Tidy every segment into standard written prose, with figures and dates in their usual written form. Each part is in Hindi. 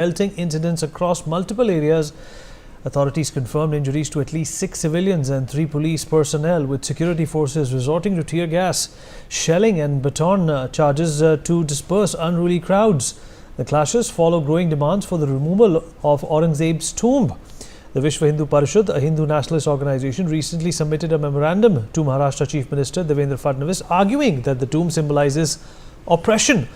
melting incidents across multiple areas. Authorities confirmed injuries to at least 6 civilians and 3 police personnel, with security forces resorting to tear gas, shelling and baton charges to disperse unruly crowds. The clashes follow growing demands for the removal of Aurangzeb's tomb. The Vishwa Hindu Parishad, a Hindu nationalist organization, recently submitted a memorandum to Maharashtra Chief Minister Devendra Fadnavis, arguing that the tomb symbolizes oppression.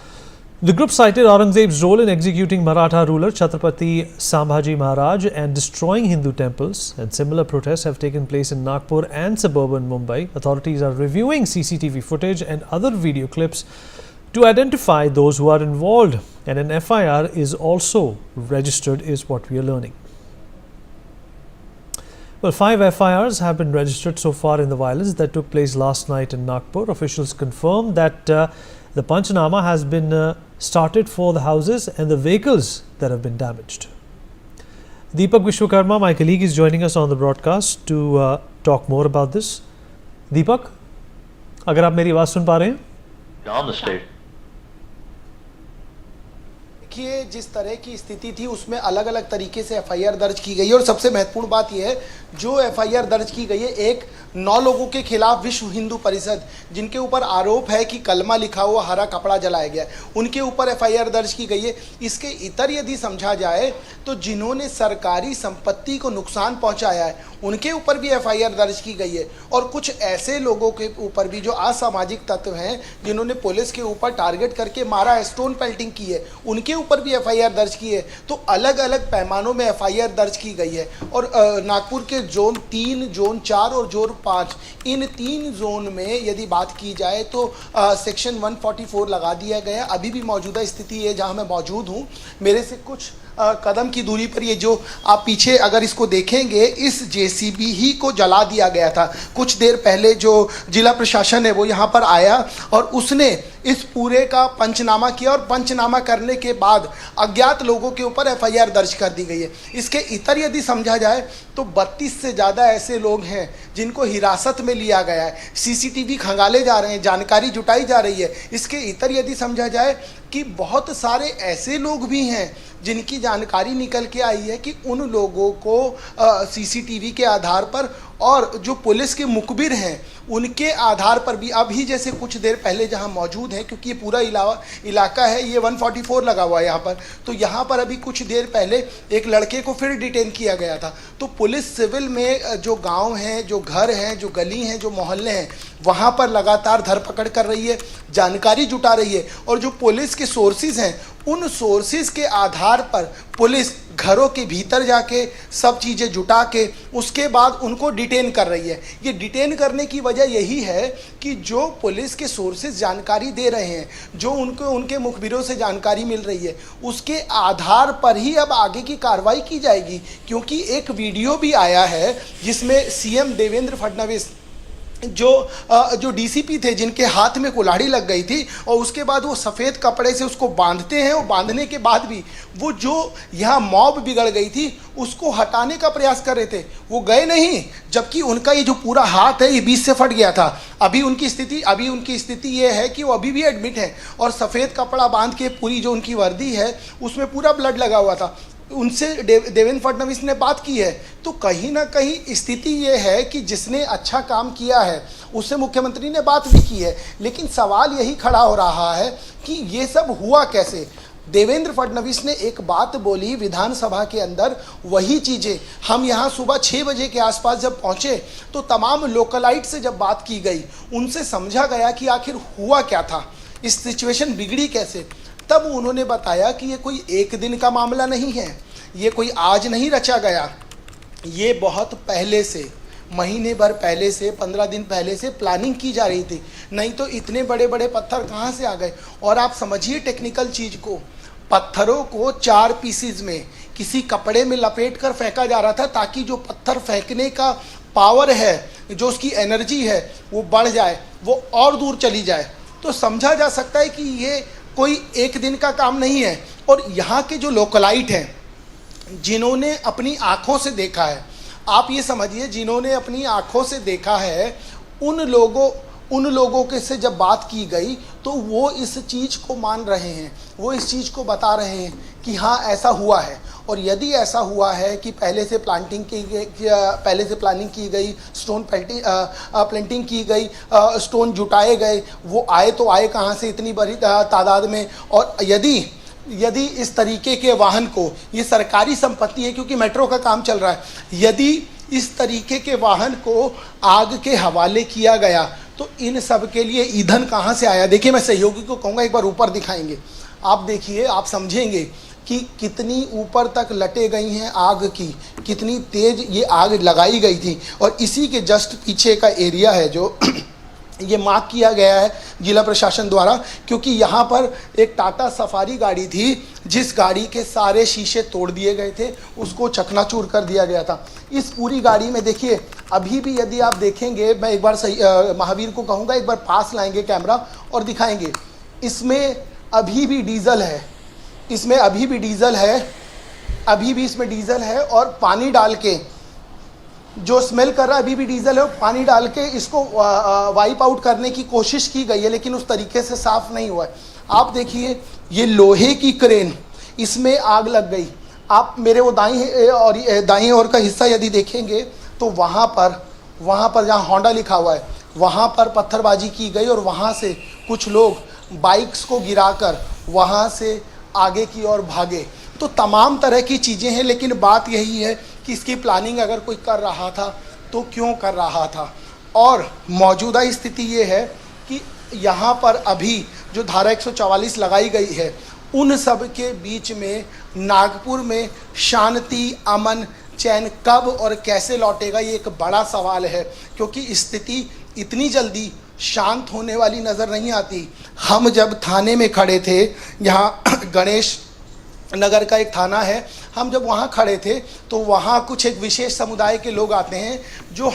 The group cited Aurangzeb's role in executing Maratha ruler Chhatrapati Sambhaji Maharaj and destroying Hindu temples, and similar protests have taken place in Nagpur and suburban Mumbai. Authorities are reviewing CCTV footage and other video clips to identify those who are involved, and an FIR is also registered, is what we are learning. Well, 5 FIRs have been registered so far in the violence that took place last night in Nagpur. Officials confirmed that the Panchnama has been started for the houses and the vehicles that have been damaged. Deepak Vishwakarma, my colleague, is joining us on the broadcast to talk more about this. Deepak, अगर आप मेरी आवाज़ सुन पा रहे हैं? On the stage. देखिए, जिस तरह की स्थिति थी उसमें अलग अलग तरीके से एफआईआर दर्ज की गई है, और सबसे महत्वपूर्ण बात यह है जो एफआईआर दर्ज की गई है, एक 9 लोगों के खिलाफ विश्व हिंदू परिषद, जिनके ऊपर आरोप है कि कलमा लिखा हुआ हरा कपड़ा जलाया गया, उनके ऊपर एफआईआर दर्ज की गई है। इसके इतर यदि समझा जाए तो जिन्होंने सरकारी संपत्ति को नुकसान पहुंचाया है उनके ऊपर भी एफआईआर दर्ज की गई है, और कुछ ऐसे लोगों के ऊपर भी जो असामाजिक तत्व हैं जिन्होंने पुलिस के ऊपर टारगेट करके मारा, स्टोन पेल्टिंग की है, उनके ऊपर भी एफआईआर दर्ज की है। तो अलग अलग पैमानों में एफआईआर दर्ज की गई है, और नागपुर के जोन 3, जोन 4 और जोन 5, इन 3 जोन में यदि बात की जाए तो सेक्शन 144 लगा दिया गया। अभी भी मौजूदा स्थिति है जहां मैं मौजूद हूं, मेरे से कुछ कदम की दूरी पर ये जो आप पीछे अगर इसको देखेंगे, इस जेसीबी ही को जला दिया गया था। कुछ देर पहले जो जिला प्रशासन है वो यहाँ पर आया और उसने इस पूरे का पंचनामा किया, और पंचनामा करने के बाद अज्ञात लोगों के ऊपर एफआईआर दर्ज कर दी गई है। इसके इतर यदि समझा जाए तो 32 से ज़्यादा ऐसे लोग हैं जिनको हिरासत में लिया गया है, सीसीटीवी खंगाले जा रहे हैं, जानकारी जुटाई जा रही है। इसके इतर यदि समझा जाए कि बहुत सारे ऐसे लोग भी हैं जिनकी जानकारी निकल के आई है कि उन लोगों को सीसीटीवी के आधार पर और जो पुलिस के मुखबिर हैं उनके आधार पर भी, अभी जैसे कुछ देर पहले जहां मौजूद हैं, क्योंकि ये पूरा इलाका है, ये 144 लगा हुआ है यहाँ पर, तो यहाँ पर अभी कुछ देर पहले एक लड़के को फिर डिटेन किया गया था। तो पुलिस सिविल में जो गांव हैं, जो घर हैं, जो गली हैं, जो मोहल्ले हैं, वहाँ पर लगातार धरपकड़ कर रही है, जानकारी जुटा रही है, और जो पुलिस के सोर्सेज हैं उन सोर्सेज के आधार पर पुलिस घरों के भीतर जाके सब चीज़ें जुटा के उसके बाद उनको डिटेन कर रही है। ये डिटेन करने की वजह यही है कि जो पुलिस के सोर्सेज जानकारी दे रहे हैं, जो उनके मुखबिरों से जानकारी मिल रही है, उसके आधार पर ही अब आगे की कार्रवाई की जाएगी। क्योंकि एक वीडियो भी आया है जिसमें सीएम देवेंद्र फडणवीस जो डीसीपी थे जिनके हाथ में कुल्हाड़ी लग गई थी, और उसके बाद वो सफ़ेद कपड़े से उसको बांधते हैं, और बांधने के बाद भी वो जो यहाँ मॉब बिगड़ गई थी उसको हटाने का प्रयास कर रहे थे, वो गए नहीं, जबकि उनका ये जो पूरा हाथ है ये बीच से फट गया था। अभी उनकी स्थिति ये है कि वो अभी भी एडमिट है, और सफ़ेद कपड़ा बांध के पूरी जो उनकी वर्दी है उसमें पूरा ब्लड लगा हुआ था। उनसे देवेंद्र फडणवीस ने बात की है, तो कहीं ना कहीं स्थिति ये है कि जिसने अच्छा काम किया है उससे मुख्यमंत्री ने बात भी की है, लेकिन सवाल यही खड़ा हो रहा है कि ये सब हुआ कैसे। देवेंद्र फडणवीस ने एक बात बोली विधानसभा के अंदर, वही चीज़ें हम यहाँ सुबह 6 बजे के आसपास जब पहुँचे तो तमाम लोकलाइट से जब बात की गई, उनसे समझा गया कि आखिर हुआ क्या था, इस सिचुएशन बिगड़ी कैसे। तब उन्होंने बताया कि ये कोई एक दिन का मामला नहीं है, ये कोई आज नहीं रचा गया, ये बहुत पहले से, महीने भर पहले से, 15 दिन पहले से प्लानिंग की जा रही थी, नहीं तो इतने बड़े बड़े पत्थर कहाँ से आ गए। और आप समझिए टेक्निकल चीज़ को, पत्थरों को 4 पीसीज में किसी कपड़े में लपेट कर फेंका जा रहा था ताकि जो पत्थर फेंकने का पावर है, जो उसकी एनर्जी है वो बढ़ जाए, वो और दूर चली जाए। तो समझा जा सकता है कि ये कोई एक दिन का काम नहीं है। और यहाँ के जो लोकलाइट हैं जिन्होंने अपनी आँखों से देखा है, आप ये समझिए जिन्होंने अपनी आँखों से देखा है, उन लोगों के से जब बात की गई तो वो इस चीज़ को मान रहे हैं, वो इस चीज़ को बता रहे हैं कि हाँ ऐसा हुआ है। और यदि ऐसा हुआ है कि पहले से प्लांटिंग की गई, पहले से प्लानिंग की गई, स्टोन प्लांटिंग की गई, स्टोन जुटाए गए, वो आए तो आए कहाँ से इतनी बड़ी तादाद में। और यदि इस तरीके के वाहन को, ये सरकारी संपत्ति है क्योंकि मेट्रो का काम चल रहा है, यदि इस तरीके के वाहन को आग के हवाले किया गया तो इन सब के लिए ईंधन कहाँ से आया। देखिए, मैं सहयोगी को कहूँगा एक बार ऊपर दिखाएंगे, आप देखिए, आप समझेंगे कि कितनी ऊपर तक लटे गई हैं आग की, कितनी तेज ये आग लगाई गई थी। और इसी के जस्ट पीछे का एरिया है जो ये मार्क किया गया है जिला प्रशासन द्वारा, क्योंकि यहाँ पर एक टाटा सफारी गाड़ी थी जिस गाड़ी के सारे शीशे तोड़ दिए गए थे, उसको चकनाचूर कर दिया गया था। इस पूरी गाड़ी में देखिए, अभी भी यदि आप देखेंगे, मैं एक बार महावीर को कहूँगा एक बार पास लाएंगे कैमरा और दिखाएंगे, इसमें अभी भी डीजल है, इसमें अभी भी डीजल है, अभी भी इसमें डीजल है। और पानी डाल के जो स्मेल कर रहा है अभी भी डीजल है, पानी डाल के इसको वाइप आउट करने की कोशिश की गई है, लेकिन उस तरीके से साफ नहीं हुआ है। आप देखिए, ये लोहे की क्रेन, इसमें आग लग गई। आप मेरे वो दाईं ओर का हिस्सा यदि देखेंगे तो वहाँ पर जहाँ होंडा लिखा हुआ है वहाँ पर पत्थरबाजी की गई और वहाँ से कुछ लोग बाइक्स को गिराकर वहाँ से आगे की ओर भागे। तो तमाम तरह की चीज़ें हैं, लेकिन बात यही है कि इसकी प्लानिंग अगर कोई कर रहा था तो क्यों कर रहा था। और मौजूदा स्थिति ये है कि यहाँ पर अभी जो धारा 144 लगाई गई है, उन सब के बीच में नागपुर में शांति, अमन, चैन कब और कैसे लौटेगा, ये एक बड़ा सवाल है, क्योंकि स्थिति इतनी जल्दी शांत होने वाली नज़र नहीं आती। हम जब थाने में खड़े थे, यहाँ गणेश नगर का एक थाना है, हम जब वहाँ खड़े थे तो वहाँ कुछ एक विशेष समुदाय के लोग आते हैं जो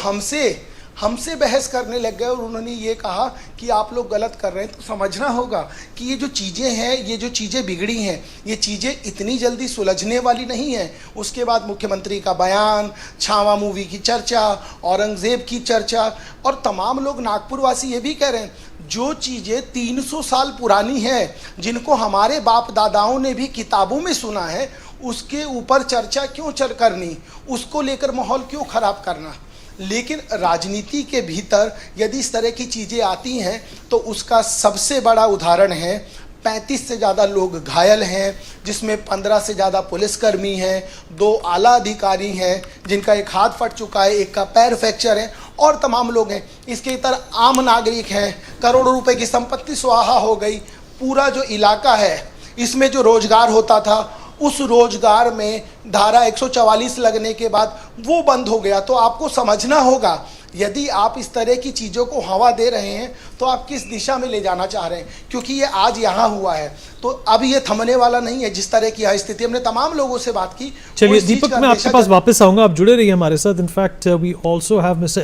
हमसे बहस करने लग गए और उन्होंने ये कहा कि आप लोग गलत कर रहे हैं। तो समझना होगा कि ये जो चीज़ें हैं, ये जो चीज़ें बिगड़ी हैं, ये चीज़ें इतनी जल्दी सुलझने वाली नहीं है। उसके बाद मुख्यमंत्री का बयान, छावा मूवी की चर्चा, औरंगज़ेब की चर्चा, और तमाम लोग नागपुर वासी ये भी कह रहे हैं जो चीज़ें 300 साल पुरानी हैं, जिनको हमारे बाप दादाओं ने भी किताबों में सुना है, उसके ऊपर चर्चा क्यों करनी, उसको लेकर माहौल क्यों ख़राब करना। लेकिन राजनीति के भीतर यदि इस तरह की चीज़ें आती हैं तो उसका सबसे बड़ा उदाहरण है 35 से ज़्यादा लोग घायल हैं, जिसमें 15 से ज़्यादा पुलिसकर्मी हैं, 2 आला अधिकारी हैं जिनका एक हाथ फट चुका है, एक का पैर फ्रैक्चर है, और तमाम लोग हैं। इसके तरह आम नागरिक हैं, करोड़ों रुपए की संपत्ति स्वाहा हो गई। पूरा जो इलाका है इसमें जो रोजगार होता था, उस रोजगार में धारा 144 लगने के बाद वो बंद हो गया। तो आपको समझना होगा, यदि आप इस तरह की चीज़ों को हवा दे रहे हैं तो आप किस दिशा में ले जाना चाह रहे हैं, क्योंकि ये आज यहाँ हुआ है तो अब ये थमने वाला नहीं है। जिस तरह की स्थिति, हमने तमाम लोगों से बात की। चलिए दीपक, मैं आपके पास वापस आऊंगा, आप जुड़े रहिए हमारे साथ। In fact we also have mister